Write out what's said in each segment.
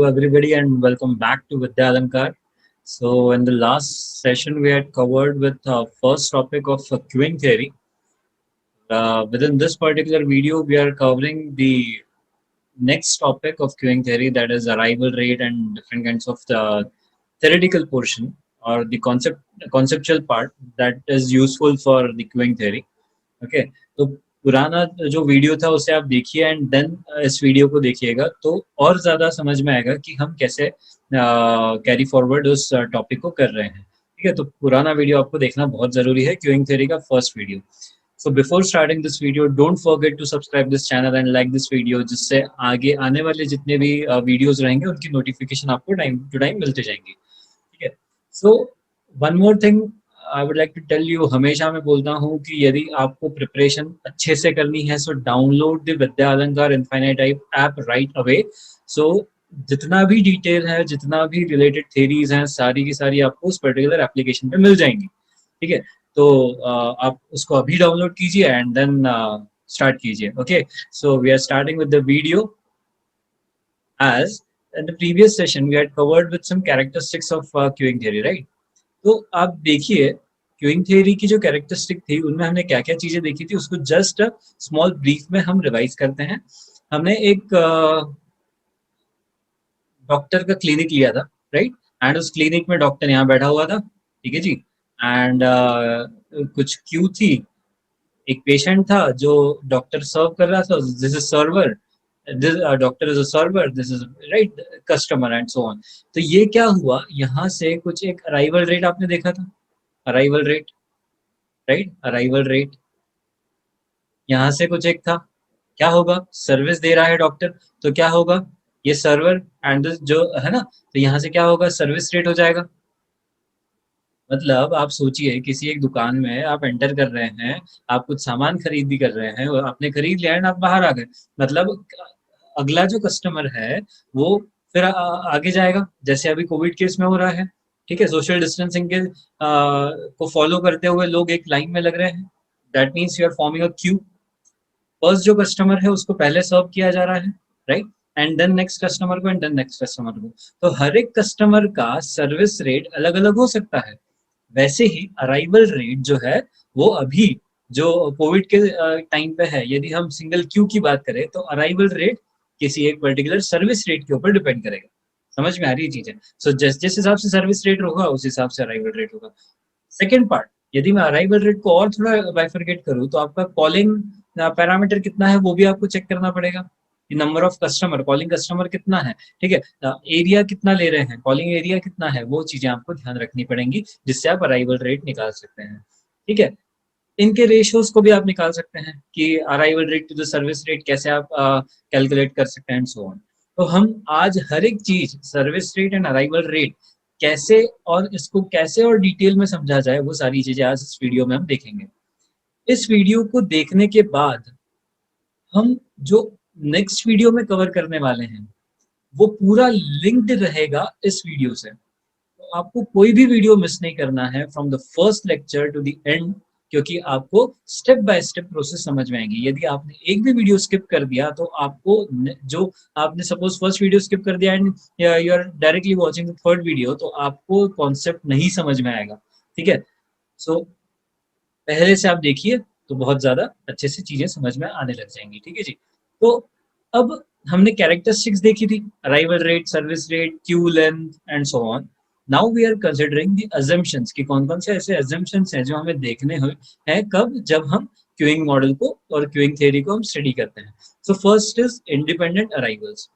everybody and welcome back to Vidya Alankar. So in the last session we had covered with first topic of queuing theory. Within this particular video we are covering the next topic of queuing theory, that is arrival rate and different kinds of the theoretical portion or the conceptual part that is useful for the queuing theory. Okay तो पुराना जो video था उसे आप देखिए and then इस video को देखिएगा तो और ज़्यादा समझ में आएगा कि हम कैसे कैरी फॉरवर्ड उस टॉपिक को कर रहे हैं. ठीक है, तो पुराना वीडियो आपको देखना बहुत ज़रूरी है, क्यूइंग थ्योरी का first video. So before starting this video don't forget to subscribe this channel and like this video, जिससे आगे आने वाले जितने भी वीडियोज़ रहेंगे उनकी नोटिफिकेशन आपको टाइम टू टाइम मिलते जाएंगी. ठीक है, so one more thing I would like to tell you, हमेशा मैं बोलता हूँ कि यदि आपको प्रिपरेशन अच्छे से करनी है सो डाउनलोड द विद्या अलंकार इनफाइनाइट ऐप राइट अवे. सो जितना भी डिटेल है, जितना भी रिलेटेड थेरीज हैं, सारी की सारी आपको उस पर्टिकुलर एप्लीकेशन पे मिल जाएंगी. ठीक है, तो आप उसको अभी डाउनलोड कीजिए एंड देन स्टार्ट कीजिए. Okay, so we are starting with the video. As in the previous session we had covered with some characteristics of queuing theory, right? तो आप देखिए क्यूइंग थ्योरी की जो कैरेक्टरिस्टिक थी उनमें हमने क्या क्या चीजें देखी थी, उसको जस्ट स्मॉल ब्रीफ में हम रिवाइज करते हैं. हमने एक डॉक्टर का क्लिनिक लिया था, राइट? एंड उस क्लिनिक में डॉक्टर यहाँ बैठा हुआ था, ठीक है जी. एंड कुछ क्यू थी, एक पेशेंट था जो डॉक्टर सर्व कर रहा था, this is server, this doctor is a server, this is right customer and so on. तो ये क्या हुआ, यहाँ से कुछ एक अराइवल रेट आपने देखा था, arrival rate, right? Arrival rate यहाँ से कुछ एक था. क्या होगा, सर्विस दे रहा है डॉक्टर, तो क्या होगा, ये सर्वर एंड जो है ना, तो यहाँ से क्या होगा, सर्विस रेट हो जाएगा. मतलब आप सोचिए किसी एक दुकान में आप एंटर कर रहे हैं, आप कुछ सामान खरीदी कर रहे हैं, आपने खरीद लिया एंड आप बाहर आ गए. मतलब अगला जो कस्टमर है वो फिर आगे जाएगा, जैसे अभी कोविड केस में हो रहा है. ठीक है, सोशल डिस्टेंसिंग के को फॉलो करते हुए लोग एक लाइन में लग रहे हैं. That means you are forming a queue. First जो कस्टमर है उसको पहले सर्व किया जा रहा है, right? And then next customer को एंड देन नेक्स्ट कस्टमर को. तो हर एक कस्टमर का सर्विस रेट अलग अलग हो सकता है. वैसे ही अराइवल रेट जो है वो अभी जो कोविड के टाइम पे है, यदि हम सिंगल क्यू की बात करें तो अराइवल रेट किसी एक पर्टिकुलर सर्विस रेट के ऊपर डिपेंड करेगा. समझ में आ रही है चीजें? सो जिस हिसाब से सर्विस रेट होगा उस हिसाब से अराइवल रेट होगा. सेकेंड पार्ट, यदि मैं अराइवल रेट को और थोड़ा बाइफरकेट करूँ तो आपका कॉलिंग पैरामीटर कितना है वो भी आपको चेक करना पड़ेगा. Number of customer, calling customer कितना है, ठीक है, एरिया कितना ले रहे हैं, कॉलिंग एरिया कितना है, वो चीजें आपको ध्यान रखनी पड़ेंगी जिससे आप अराइवल रेट निकाल सकते हैं. ठीक है, इनके रेशियोज को भी आप निकाल सकते हैं कि arrival rate to the service rate कैसे आप कैलकुलेट कर सकते हैं एंड सो ऑन. तो हम आज हर एक चीज, service rate and arrival rate कैसे और इसको कैसे और डिटेल में समझा जाए, वो सारी चीजें आज इस वीडियो में हम देखेंगे. इस वीडियो को देखने के बाद हम जो नेक्स्ट वीडियो में कवर करने वाले हैं वो पूरा लिंक्ड रहेगा इस वीडियो से. तो आपको कोई भी वीडियो मिस नहीं करना है from the first lecture to the end, क्योंकि आपको स्टेप बाय स्टेप प्रोसेस समझ में आएगी. यदि आपने एक भी वीडियो स्किप कर दिया तो आपको जो आपने सपोज फर्स्ट वीडियो स्किप कर दिया and you are directly watching the third video, तो आपको कॉन्सेप्ट नहीं समझ में आएगा. ठीक है, सो पहले से आप देखिए तो बहुत ज्यादा अच्छे से चीजें समझ में आने लग जाएंगी. ठीक है जी, तो अब हमने कैरेक्टरिस्टिक्स देखी थी, arrival rate, service rate, queue length and so on. Now we are considering the assumptions कि कौन कौन से ऐसे अजम्पशंस हैं जो हमें देखने हैं कब, जब हम क्यूइंग मॉडल को और क्यूइंग थ्योरी को हम स्टडी करते हैं. So first is independent arrivals.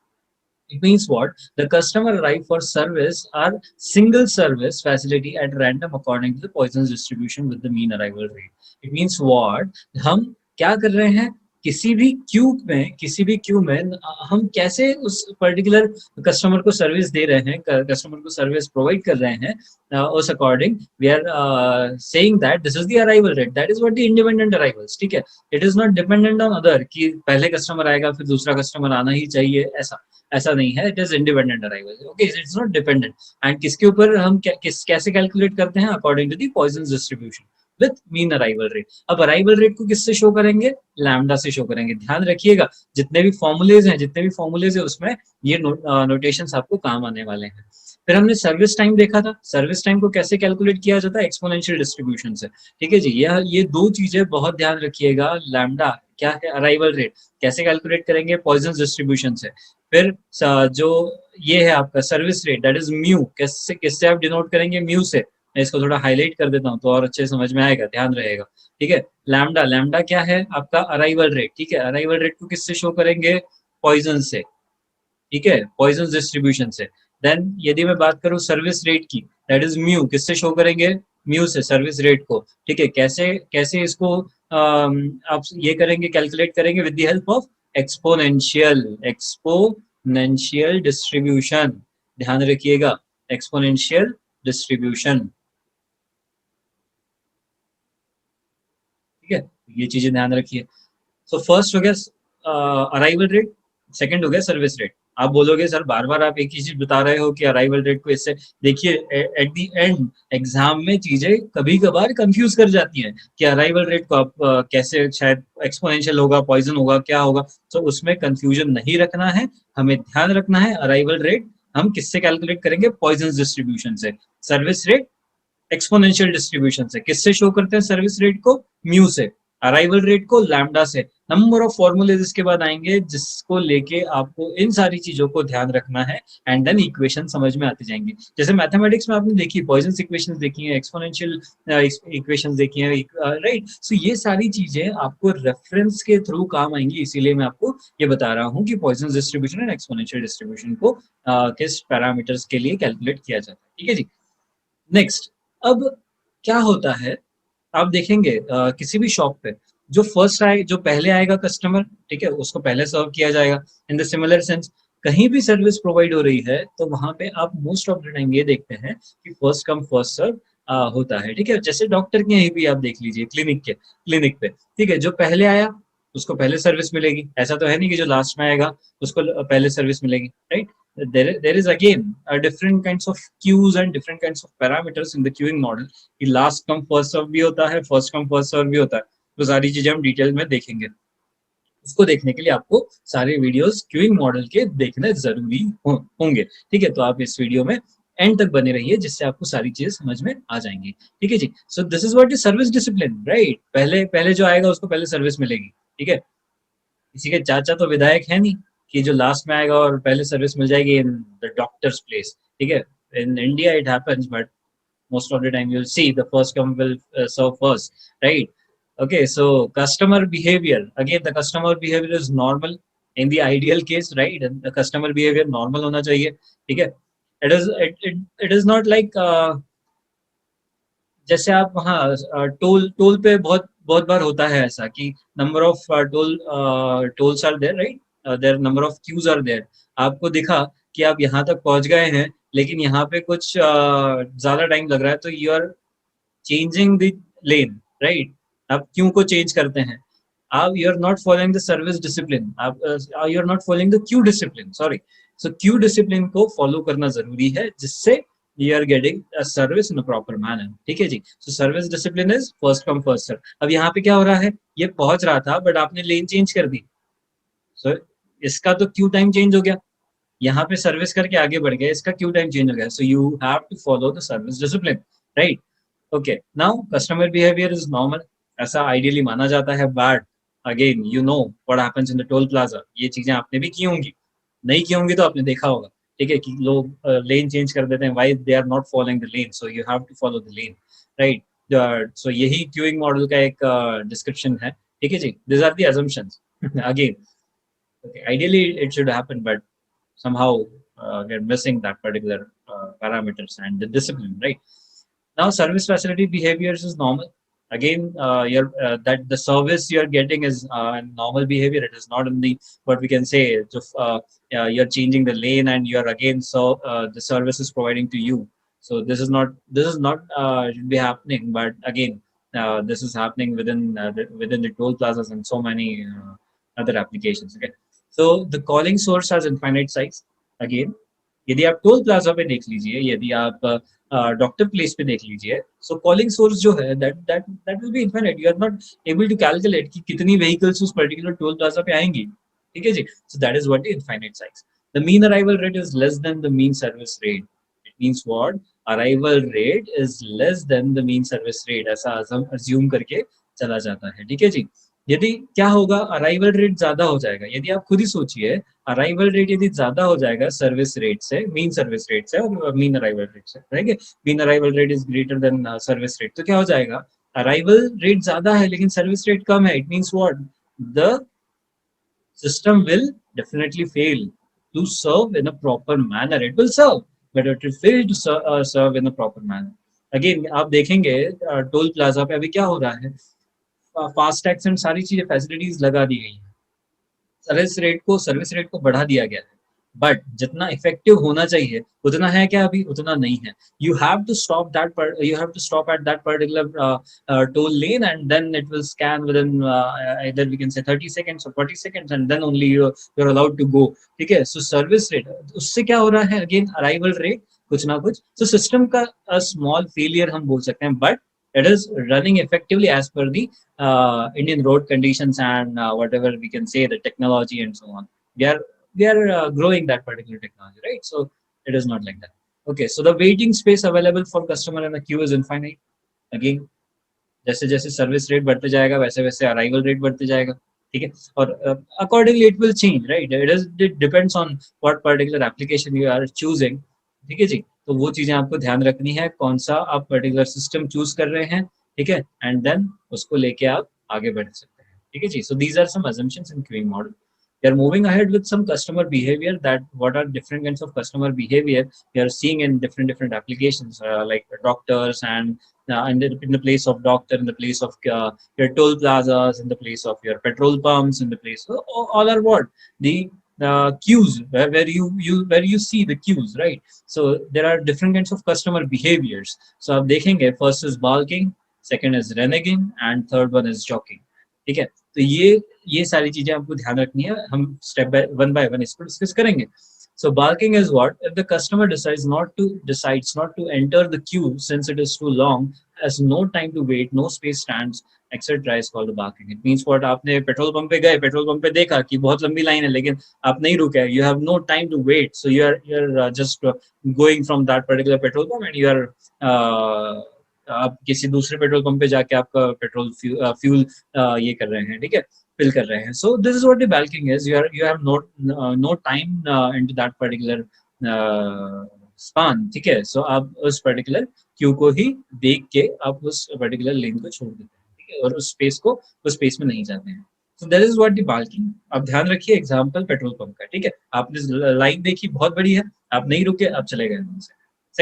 It means what? The customer arrive for service are single service facility at random according to the Poisson's distribution with the mean arrival rate. It means what? हम क्या कर रहे हैं, किसी भी Q में हम कैसे उस पर्टिकुलर कस्टमर को सर्विस दे रहे हैं, कस्टमर को सर्विस प्रोवाइड कर रहे हैं, उस according we are saying that this is the arrival rate, that is what the independent arrivals. ठीक है, it is not dependent on other कि पहले कस्टमर आएगा फिर दूसरा कस्टमर आना ही चाहिए, ऐसा नहीं है. It is independent arrival. Okay, it's not dependent. And किसके ऊपर हम कैसे कैलकुलेट करते हैं, according to the Poisson distribution. With mean arrival rate. अब अराइवल रेट को किससे शो करेंगे? लैम्डा से शो करेंगे। ध्यान रखिएगा जितने भी फॉर्मूलेज हैं उसमें ये नोटेशंस आपको काम आने वाले हैं। फिर हमने सर्विस टाइम देखा था। सर्विस टाइम को कैसे कैलकुलेट किया जाता है? एक्सपोनेंशियल डिस्ट्रीब्यूशन से। ठीक है जी, ये दो चीजें बहुत ध्यान रखिएगा। लैम्डा क्या है? Arrival rate. कैसे कैलकुलेट करेंगे? पॉइजन डिस्ट्रीब्यूशन से। फिर जो ये है आपका service rate, that is mu, किससे किससे आप डिनोट करेंगे? म्यू से। मैं इसको थोड़ा हाईलाइट कर देता हूँ तो और अच्छे समझ में आएगा, ध्यान रहेगा। ठीक है, लैम्डा, लैम्डा क्या है? आपका अराइवल रेट। ठीक है, अराइवल रेट को किससे शो करेंगे? पॉइजन से। ठीक है, पॉइजन डिस्ट्रीब्यूशन से। देन यदि मैं बात करूं सर्विस रेट की, दैट इज म्यू, किससे शो करेंगे? म्यू से, सर्विस रेट को। ठीक है, कैसे कैसे इसको आप ये करेंगे, कैलकुलेट करेंगे? With the help of exponential distribution. ध्यान रखिएगा, एक्सपोनेंशियल डिस्ट्रीब्यूशन। ठीक है, ये चीजें ध्यान रखिए। सो फर्स्ट हो गया अराइवल रेट, सेकंड हो गया सर्विस रेट। आप बोलोगे सर बार बार आप एक ही चीज बता रहे हो कि अराइवल रेट को इससे। देखिए, एट द एंड एग्जाम में चीजें कभी कभार कंफ्यूज कर जाती हैं कि अराइवल रेट को आप कैसे, शायद एक्सपोनेंशियल होगा, पॉइजन होगा, क्या होगा। तो उसमें कंफ्यूजन नहीं रखना है, हमें ध्यान रखना है अराइवल रेट हम किससे कैलकुलेट करेंगे? पॉइजन डिस्ट्रीब्यूशन से। सर्विस रेट एक्सपोनेंशियल डिस्ट्रीब्यूशन से। किससे शो करते हैं सर्विस रेट को? म्यू से। अराइवल रेट को लैम्डा से। नंबर ऑफ फॉर्मूलेज इसके बाद आएंगे जिसको लेके आपको इन सारी चीजों को ध्यान रखना है, एंड देन इक्वेशन समझ में आती जाएंगी। जैसे मैथमेटिक्स में आपने देखी पॉइजन इक्वेशंस देखी हैं, एक्सपोनेंशियल इक्वेशंस देखी हैं, राइट। सो ये सारी चीजें आपको रेफरेंस के थ्रू काम आएंगी, इसीलिए मैं आपको ये बता रहा हूँ कि Poisson distribution and exponential distribution को किस पैरामीटर्स के लिए कैलकुलेट किया जाता है। ठीक है जी, नेक्स्ट। अब क्या होता है, आप देखेंगे किसी भी शॉप पे जो फर्स्ट आए, जो पहले आएगा कस्टमर, ठीक है, उसको पहले सर्व किया जाएगा। इन द सिमिलर सेंस, कहीं भी सर्विस प्रोवाइड हो रही है तो वहां पे आप मोस्ट ऑफ द टाइम ये देखते हैं कि फर्स्ट कम फर्स्ट सर्व होता है। ठीक है, जैसे डॉक्टर के यहाँ भी आप देख लीजिए, क्लिनिक पे, ठीक है, जो पहले आया उसको पहले सर्विस मिलेगी। ऐसा तो है नहीं कि जो लास्ट में आएगा उसको पहले सर्विस मिलेगी, right. There is again a different kinds of queues and different kinds of parameters in the queuing model कि लास्ट कम फर्स्ट सर्व भी होता है, फर्स्ट कम फर्स्ट सर्व भी होता है। तो सारी चीजें हम डिटेल में देखेंगे। उसको देखने के लिए आपको सारे वीडियोस क्यूइंग मॉडल के देखने जरूरी होंगे। ठीक है, तो आप इस वीडियो में एंड तक बने रहिए जिससे आपको सारी चीजें समझ में आ जाएंगी। ठीक है जी, so this is what is service discipline, right. पहले पहले जो आएगा उसको पहले सर्विस मिलेगी। ठीक है, किसी के चाचा तो विधायक है नहीं कि जो लास्ट में आएगा और पहले सर्विस मिल जाएगी इन द डॉक्टर्स प्लेस। ठीक है, in India it happens, but most of the time you'll see the first come will serve first, right? Okay, so customer behavior, again the customer behavior is normal in the ideal case, right? And the customer behavior normal hona chahiye, theek hai। It is not like जैसे आप वहाँ toll पे बहुत बहुत बार होता है ऐसा कि number of tolls are there, right, there number of queues are there. आपको दिखा कि आप यहाँ तक पहुंच गए हैं लेकिन यहाँ पे कुछ ज्यादा टाइम लग रहा है, तो you are changing the lane, right. आप क्यू को चेंज करते हैं, आप you are not following the service discipline, आप you are not following the queue discipline, sorry. So queue discipline को फॉलो करना जरूरी है जिससे you are getting a service in a proper manner। ठीक है जी, so service discipline is first come first serve। अब यहाँ पे क्या हो रहा है, ये पहुंच रहा था बट आपने लेन चेंज कर दी, so इसका तो क्यू टाइम चेंज हो गया। यहाँ पे सर्विस करके आगे बढ़ गया, इसका क्यू टाइम चेंज हो गया। So you have to follow the service discipline, right. Okay, now customer behaviour is normal, ऐसा आइडियली माना जाता है, but again you know what happens in the toll plaza. ये चीजें आपने भी की होंगी, नहीं की होंगी तो आपने देखा होगा। ठीक है, कि लोग लेन चेंज कर देते हैं, why they are not following the lane, so you have to follow the lane, right. So यही क्यूइंग मॉडल का एक डिस्क्रिप्शन है। ठीक है जी, this are the assumptions. Again ideally it should happen, but somehow we're missing that particular parameters and the discipline, right? Now service facility behaviors is normal. Again, that the service you're getting is normal behavior. It is not in the, what we can say, you're changing the lane and you're again, so the service is providing to you. So this is not should be happening, but again this is happening within the toll plazas and so many other applications. Okay, so the calling source has infinite size. Again, यदि आप toll plaza पे देख लीजिए, यदि आप doctor place पे देख लीजिए, सो कॉलिंग सोर्स जो है that will be infinite, you are not able to calculate कि कितनी व्हीकल्स उस पर्टिकुलर टोल प्लाजा पे आएंगी, ठीक है जी। So that is what the infinite size. The mean arrival rate is less than the mean service rate. It means what, arrival rate is less than the mean service rate, ऐसा assume करके चला जाता है, ठीक है जी। यदि क्या होगा, अराइवल रेट ज्यादा हो जाएगा, यदि आप खुद ही सोचिए, अराइवल रेट यदि ज्यादा हो जाएगा सर्विस रेट से, मीन सर्विस रेट से और मीन अराइवल रेट से, ठीक है, mean arrival rate is greater than service rate, तो क्या हो जाएगा, अराइवल रेट ज्यादा है लेकिन सर्विस रेट कम है, it means what, the system will definitely fail to serve in a proper manner. It will serve, but it will fail to serve in a proper manner. Again, आप देखेंगे toll plaza पे अभी क्या हो रहा है, fast tags and सारी चीजें फैसिलिटीज लगा दी गई हैं, सर्विस रेट को बढ़ा दिया गया है, बट जितना इफेक्टिव होना चाहिए उतना है क्या, अभी उतना नहीं है। You have to stop that, you have to stop at that particular toll lane and then it will scan within either we can say 30 seconds or 40 seconds and then only you're allowed to go, ठीक है। So service rate, उससे क्या हो रहा है, again arrival rate कुछ ना कुछ, सो सिस्टम का स्मॉल फेलियर हम बोल सकते हैं, but it is running effectively as per the Indian road conditions and whatever we can say, the technology and so on. We are growing that particular technology, right? So it is not like that. Okay, so the waiting space available for customer in the queue is infinite. Again, जैसे जैसे service rate बढ़ते जाएगा वैसे वैसे arrival rate बढ़ते जाएगा, ठीक है। और accordingly it will change, right, it depends on what particular application you are choosing, ठीक है जी। तो वो चीजें आपको ध्यान रखनी है, कौन सा आप पर्टिकुलर सिस्टम चूज कर रहे हैं, ठीक है, एंड देन उसको लेके आप आगे बढ़ सकते हैं, ठीक है जी। So these are some assumptions in queuing model. We are moving ahead with some customer behavior, that what are different kinds of customer behavior we are seeing in different applications, like doctors and in the place of doctor, in the place of your toll plazas, in the place of your petrol pumps, in the place of, all are what, the queues, where you see the queues, right? So there are different kinds of customer behaviors. So आप देखेंगे, first is balking, second is reneging, and third one is jockeying, ठीक है। तो ये सारी चीजें आपको ध्यान रखनी है, हम स्टेप बाय वन इसको डिस्कस करेंगे। So balking is what? If the customer decides not to enter the queue since it is too long, has no time to wait, no space stands, etc. is called balking. It means what? आपने petrol pump पे गए, petrol pump पे देखा कि बहुत लंबी line है, लेकिन आप नहीं रुके, you have no time to wait, so you're just going from that particular petrol pump and you are आप किसी दूसरे पेट्रोल पंप पे जाके आपका पेट्रोल फ्यूल ये कर रहे हैं, ठीक है, fill कर रहे हैं। So this is what the balking is. You have no time into that particular span, ठीक है। So आप उस particular क्यू को ही देख के आप उस particular लेन को छोड़ देते हैं, ठीक है, और उस स्पेस को उस स्पेस में नहीं जाते हैं। So that is what the balking. आप ध्यान रखिए, एग्जाम्पल पेट्रोल पंप का, ठीक है, आपने लाइन देखी बहुत बड़ी है, आप नहीं रुके, आप चले गए वहां से।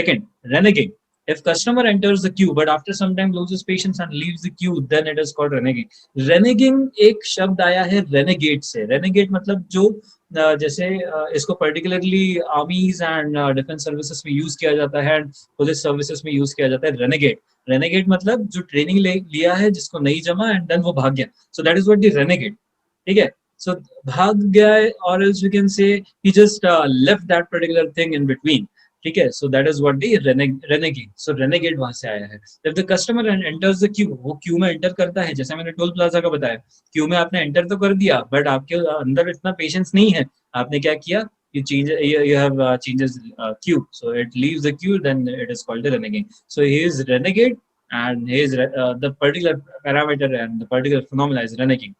Second, reneging. If customer enters the queue but after some time loses patience and leaves the queue, then it is called reneging. Reneging एक शब्द आया है renegade से। renegade मतलब जो जैसे इसको पर्टिकुलरली आर्मीज एंड डिफेंस सर्विसेज में यूज किया जाता है, पुलिस सर्विसेज में यूज किया जाता है। रेनेगेड, रेनेगेड मतलब जो ट्रेनिंग लिया है, जिसको नहीं जमा एंड देन वो भाग गया, सो that is what the renegade, ठीक है। सो भाग गया, और else we can say he just left that particular thing in between, ठीक है। So that is what the renegade, so renegade वहां से आया है। जब the customer enters the queue, वो क्यू में एंटर करता है, जैसे मैंने टोल प्लाजा का बताया, क्यू में आपने एंटर तो कर दिया बट आपके अंदर इतना पेशेंस नहीं है, आपने क्या किया, you have changes queue, so it leaves the queue, then it is called the renegade. So he is renegade, and he is the particular parameter and the particular phenomena is renegade,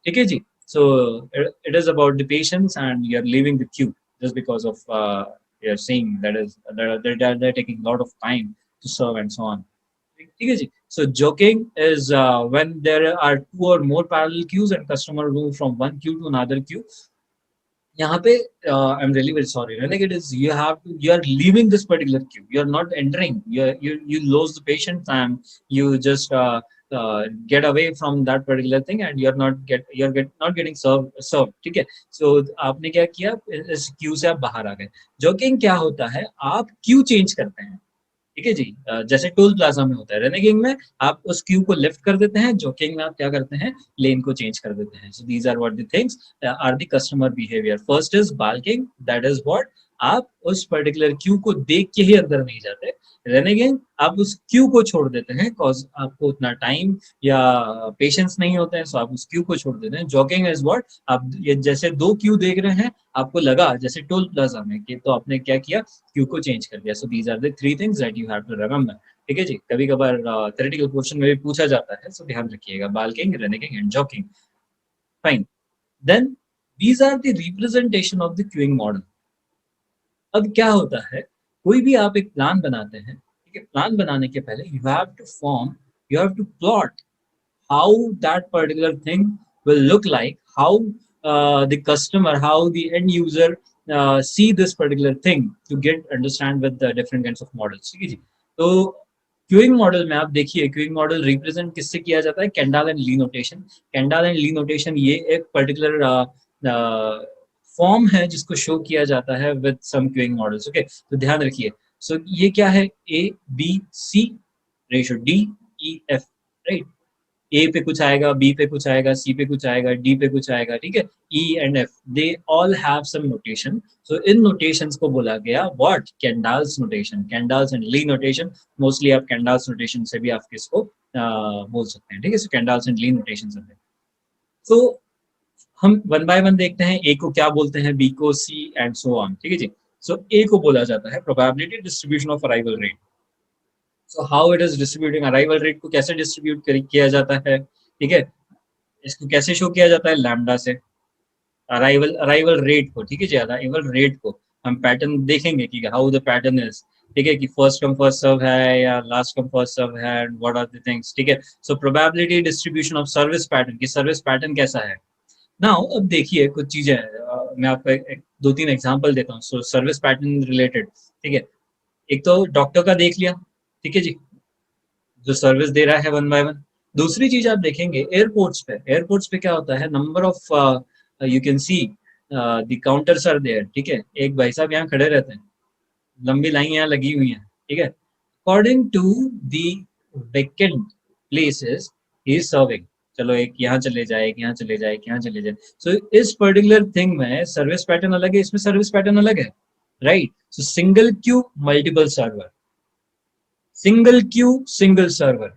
ठीक है जी। So it is about the patience and you are leaving the queue just because of you are saying that is they're taking a lot of time to serve and so on, ठीक है जी। So joking is when there are two or more parallel queues and customer move from one queue to another queue. यहाँ पे I am really very sorry, renegade is you are leaving this particular queue, you are not entering, you lose the patience and you just get away from that particular thing and you're not getting served, ठीक है। so आपने क्या किया, इस Q से आप बाहर आ गए। जोकिंग क्या होता है, आप क्यू चेंज करते हैं, ठीक है जी, जैसे टोल प्लाजा में होता है। रेनेगिंग में आप उस क्यू को लेफ्ट कर देते हैं, जोकिंग में आप क्या करते हैं, लेन को चेंज कर देते हैं। So these are what the things are the customer behaviour. First is balking, that is what आप उस पर्टिकुलर क्यू को देख के ही अंदर नहीं जाते, देन अगेन आप उस क्यू को छोड़ देते हैं कॉज आपको उतना टाइम या पेशेंस नहीं होता है, सो आप उस क्यू को छोड़ देते हैं। जॉगिंग इज व्हाट, आप ये जैसे दो क्यू देख रहे हैं, आपको लगा जैसे टोल प्लाजा में कि तो आपने क्या किया, क्यू को चेंज कर दिया। So these are the three things that you have to remember. ठीक है जी, कभी कभार थ्योरेटिकल क्वेश्चन में भी पूछा जाता है, सो ध्यान रखिएगा, balking, running and jogging. Fine, then these are the representation of the queuing model. अब क्या होता है, कोई भी आप एक प्लान बनाते हैं, ठीक है, प्लान बनाने के पहले you have to form, you have to plot how that particular thing will look like, how the customer, how the end user see this particular thing to get understand with the different kinds of models। ठीक है जी, तो queuing model में आप देखिए, queuing model represent किससे किया जाता है, Kendall and Lee notation. Kendall and Lee notation ये एक पर्टिकुलर फॉर्म है जिसको शो किया जाता है with some queuing models. Okay, तो ध्यान रखिए, सो ये क्या है, A B C ratio D E F, right. A पे कुछ आएगा, बी पे कुछ आएगा, सी पे कुछ आएगा, डी पे कुछ आएगा, ठीक है। E and F, they all have some notation. So इन नोटेशंस को बोला गया what, Kendall's notation, Kendall's and Lee notation. Mostly आप कैंडल्स नोटेशन से भी आप किसको बोल सकते हैं, ठीक है। So Kendall's and Lee notation से। तो हम वन बाय वन देखते हैं, ए को क्या बोलते हैं, बी को सी एंड सो ऑन, ठीक है जी। सो ए को बोला जाता है probability distribution of arrival rate. So how it is distributing, arrival rate को कैसे डिस्ट्रीब्यूट किया जाता है, ठीक है। इसको कैसे शो किया जाता है, लैम्डा से, अराइवल अराइवल रेट को, ठीक है जी, अराइवल रेट को हम पैटर्न देखेंगे कि हाउ द पैटर्न इज, ठीक है, कि फर्स्ट कम फर्स्ट सर्व है या लास्ट कम फर्स्ट सर्व है, व्हाट आर द थिंग्स, ठीक है। So probability distribution of service pattern, की सर्विस पैटर्न कैसा है। नाउ अब देखिए कुछ चीजें मैं आपको दो तीन एग्जांपल देता हूँ। सो सर्विस पैटर्न रिलेटेड, ठीक है। एक तो डॉक्टर का देख लिया, ठीक है जी, जो सर्विस दे रहा है वन बाय वन। दूसरी चीज आप देखेंगे एयरपोर्ट्स पे, एयरपोर्ट्स पे क्या होता है, number of you can see the counters are there, ठीक है। एक भाई साहब यहाँ खड़े रहते हैं, लंबी लाइन यहाँ लगी हुई है, ठीक है। According to the vacant places he is serving, चलो एक यहाँ चले जाए, एक यहाँ चले जाए, एक यहाँ चले जाए। सो इस पर्टिकुलर थिंग में सर्विस पैटर्न अलग है, इसमें सर्विस पैटर्न अलग है, राइट। सो single Q multiple server, single Q single server,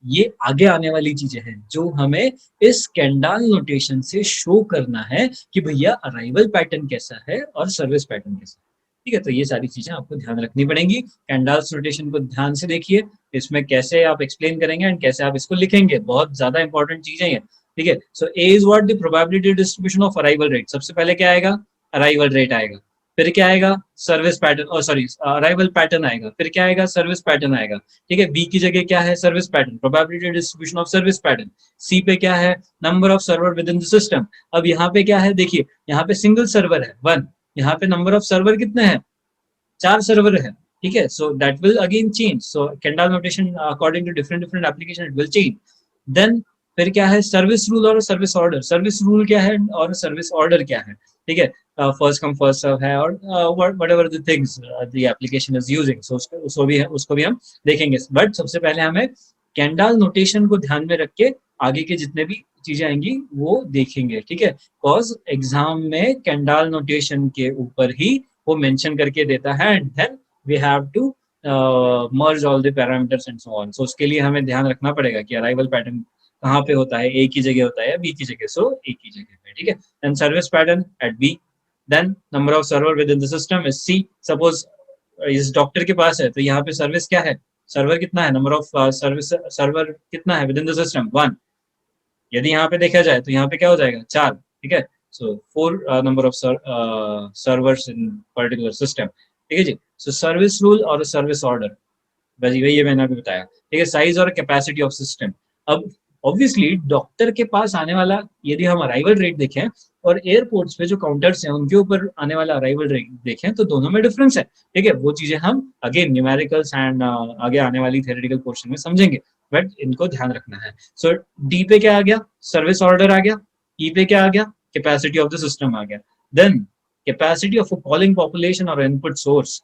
ये आगे आने वाली चीजें हैं जो हमें इस कैंडल नोटेशन से शो करना है कि भैया अराइवल पैटर्न कैसा है और सर्विस पैटर्न कैसा है, ठीक है। तो ये सारी चीजें आपको ध्यान रखनी पड़ेंगी। कैंडल्स नोटेशन को ध्यान से देखिए, इसमें कैसे आप एक्सप्लेन करेंगे एंड कैसे आप इसको लिखेंगे, बहुत ज्यादा इंपॉर्टेंट चीजें हैं, ठीक है। So A is what, the probability distribution of arrival rate. सबसे पहले क्या आएगा, अराइवल रेट आएगा, फिर क्या आएगा, सर्विस पैटर्न, और सॉरी अराइवल पैटर्न आएगा, फिर क्या आएगा, सर्विस पैटर्न आएगा, ठीक है। बी की जगह क्या है, service pattern, probability distribution of service pattern. C पे क्या है, number of server within the system. अब यहाँ पे क्या है, देखिए यहाँ पे सिंगल सर्वर है वन, यहाँ पे नंबर ऑफ सर्वर कितने हैं, 4 सर्वर है, ठीक है। So that will again change, so Kendall notation according to different different application it will change. Then फिर क्या है, सर्विस रूल और सर्विस ऑर्डर। सर्विस रूल क्या है और सर्विस ऑर्डर क्या है, ठीक है। फर्स्ट कम फर्स्ट सर्व है, और whatever the things the application is using, so उसको भी हम देखेंगे। बट सबसे पहले हमें कैंडल नोटेशन को ध्यान में रख के आगे के जितने भी चीजें आएंगी वो देखेंगे, ठीक है। कॉज एग्जाम में कैंडल नोटेशन के ऊपर ही वो मेंशन करके देता है, and then we have to merge all the parameters and so on. So उसके लिए हमें ध्यान रखना पड़ेगा कि अराइवल पैटर्न कहाँ पे होता है, ए की जगह होता है या बी की जगह, सो ए की जगह पे, ठीक है। Then service pattern at B, then number of server within the system is C. Suppose इस डॉक्टर के पास है तो यहाँ पे सर्विस क्या है, सर्वर कितना है, नंबर ऑफ सर्विस सर्वर कितना है विद इन द सिस्टम 1। यदि यहाँ पे देखा जाए तो यहाँ पे क्या हो जाएगा, 4, ठीक है। सो 4 number of servers in particular system, ठीक है जी। सो सर्विस रूल और सर्विस ऑर्डर, बस वही ये मैंने अभी बताया, ठीक है। साइज और कैपेसिटी ऑफ सिस्टम। अब ऑब्वियसली डॉक्टर के पास आने वाला, यदि हम अराइवल रेट देखें और एयरपोर्ट्स पे जो काउंटर्स हैं उनके ऊपर आने वाला अराइवल रेट देखें तो दोनों में डिफरेंस है, ठीक है। वो चीजें हम अगेन न्यूमेरिकल्स एंड आगे आने वाली थ्योरेटिकल पोर्शन में समझेंगे, बट इनको ध्यान रखना है। सो डी पे क्या आ गया, सर्विस ऑर्डर आ गया। ई पे क्या आ गया, कैपेसिटी ऑफ द सिस्टम आ गया। Then capacity of calling population और इनपुट सोर्स।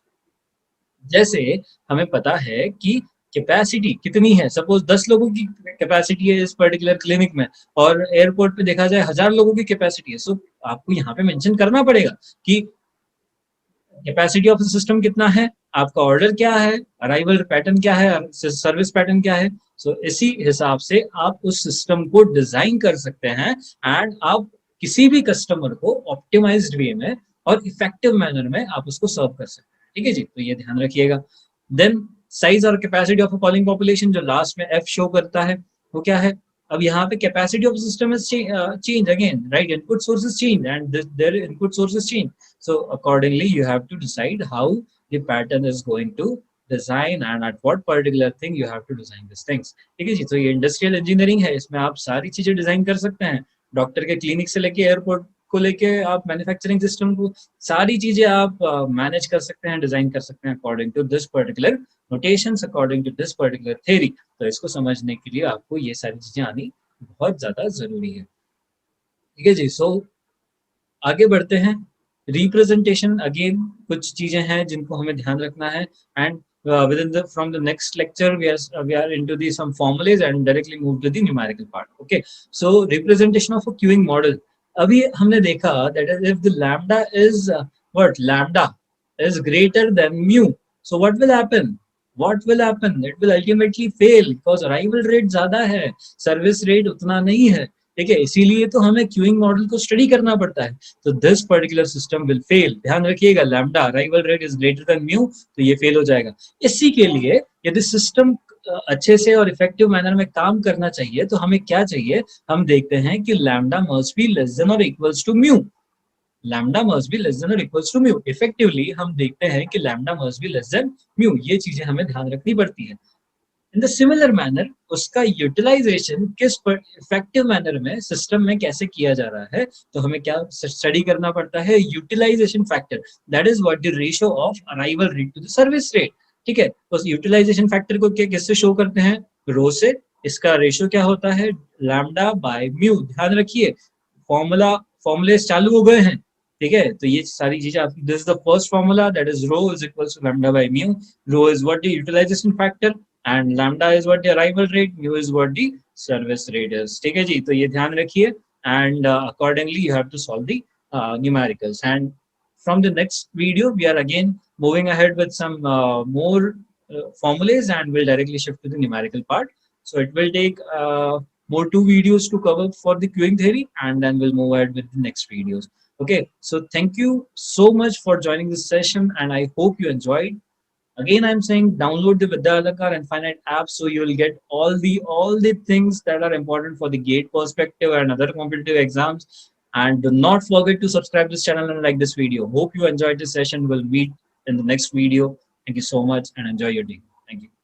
जैसे हमें पता है कि कैपेसिटी कितनी है, सपोज 10 लोगों की कैपेसिटी है इस पर्टिकुलर क्लिनिक में, और एयरपोर्ट पे देखा जाए 1000 लोगों की कैपेसिटी है। सो आपको यहाँ पे मेंशन करना पड़ेगा कि कैपेसिटी ऑफ सिस्टम कितना है, आपका ऑर्डर क्या है, अराइवल पैटर्न क्या है, सर्विस पैटर्न क्या है। सो इसी हिसाब से आप उस सिस्टम को डिजाइन कर सकते हैं एंड आप किसी भी कस्टमर को ऑप्टिमाइज्ड वे में और इफेक्टिव मैनर में आप उसको सर्व कर सकते हैं। ठीक है जी, तो ये ध्यान रखिएगा। देन साइज और कैपेसिटी ऑफ कॉलिंग पॉपुलेशन, जो लास्ट में एफ शो करता है वो क्या है। अब यहाँ पे capacity of system is change again, right, input sources change and there input sources change, so accordingly you have to decide how the pattern is going to design and at what particular thing you have to design these things। ठीक है जी, तो ये industrial engineering है, इसमें आप सारी चीजें design कर सकते हैं, डॉक्टर के क्लिनिक से लेके एयरपोर्ट को लेके आप मैन्युफैक्चरिंग सिस्टम को, सारी चीजें आप मैनेज कर सकते हैं, डिजाइन कर सकते हैं according to this particular notations, according to this particular theory. तो इसको समझने के लिए आपको ये सारी चीजें आनी बहुत ज्यादा जरूरी है। ठीक है जी, सो आगे बढ़ते हैं। रिप्रेजेंटेशन अगेन कुछ चीजें हैं जिनको हमें ध्यान रखना है and within the from the next lecture we are into the some formulas and directly move to the numerical part। okay, so representation of a queuing model, अभी हमने देखा that if the lambda is what lambda is greater than mu, so what will happen, it will ultimately fail because arrival rate ज्यादा है, service rate उतना नहीं है। ठीक है, इसीलिए तो हमें क्यूइंग मॉडल को स्टडी करना पड़ता है। तो this particular system will fail, ध्यान रखिएगा, lambda arrival rate is greater than mu, तो ये फेल हो जाएगा। इसी के लिए यदि सिस्टम अच्छे से और इफेक्टिव मैनर में काम करना चाहिए तो हमें क्या चाहिए, हम देखते हैं कि lambda must be less than और equals to mu, lambda must be less than और इक्वल्स टू म्यू। इफेक्टिवली हम देखते हैं कि lambda must be less than mu, ये चीजें हमें ध्यान रखनी पड़ती है। इन द सिमिलर मैनर उसका यूटिलाइजेशन किस इफेक्टिव मैनर में सिस्टम में कैसे किया जा रहा है, तो हमें क्या स्टडी करना पड़ता है, utilisation factor, that is what the ratio of arrival rate to the service rate. ठीक है, तो यूटिलाइजेशन फैक्टर को क्या किससे शो करते हैं, रो से। इसका रेशियो क्या होता है, लैम्डा बाय म्यू। ध्यान रखिए, फॉर्मूले चालू हो गए हैं। ठीक है, तो ये सारी चीजें आपकी, this is the first formula, that is rho is equals to lambda by mu. Rho is what the utilisation factor and lambda is what the arrival rate, mu is what the service rate is। ठीक है जी, तो ये ध्यान रखिए and accordingly you have to solve the numericals। and from the next video we are again moving ahead with some more formulas and we'll directly shift to the numerical part। so it will take more 2 videos to cover for the queuing theory and then we'll move ahead with the next videos। okay, so thank you so much for joining this session and I hope you enjoyed। Again, I'm saying download the Vidya Alakar Infinite app so you will get all the things that are important for the GATE perspective and other competitive exams। And do not forget to subscribe this channel and like this video। Hope you enjoyed this session. We'll meet in the next video। Thank you so much and enjoy your day। Thank you।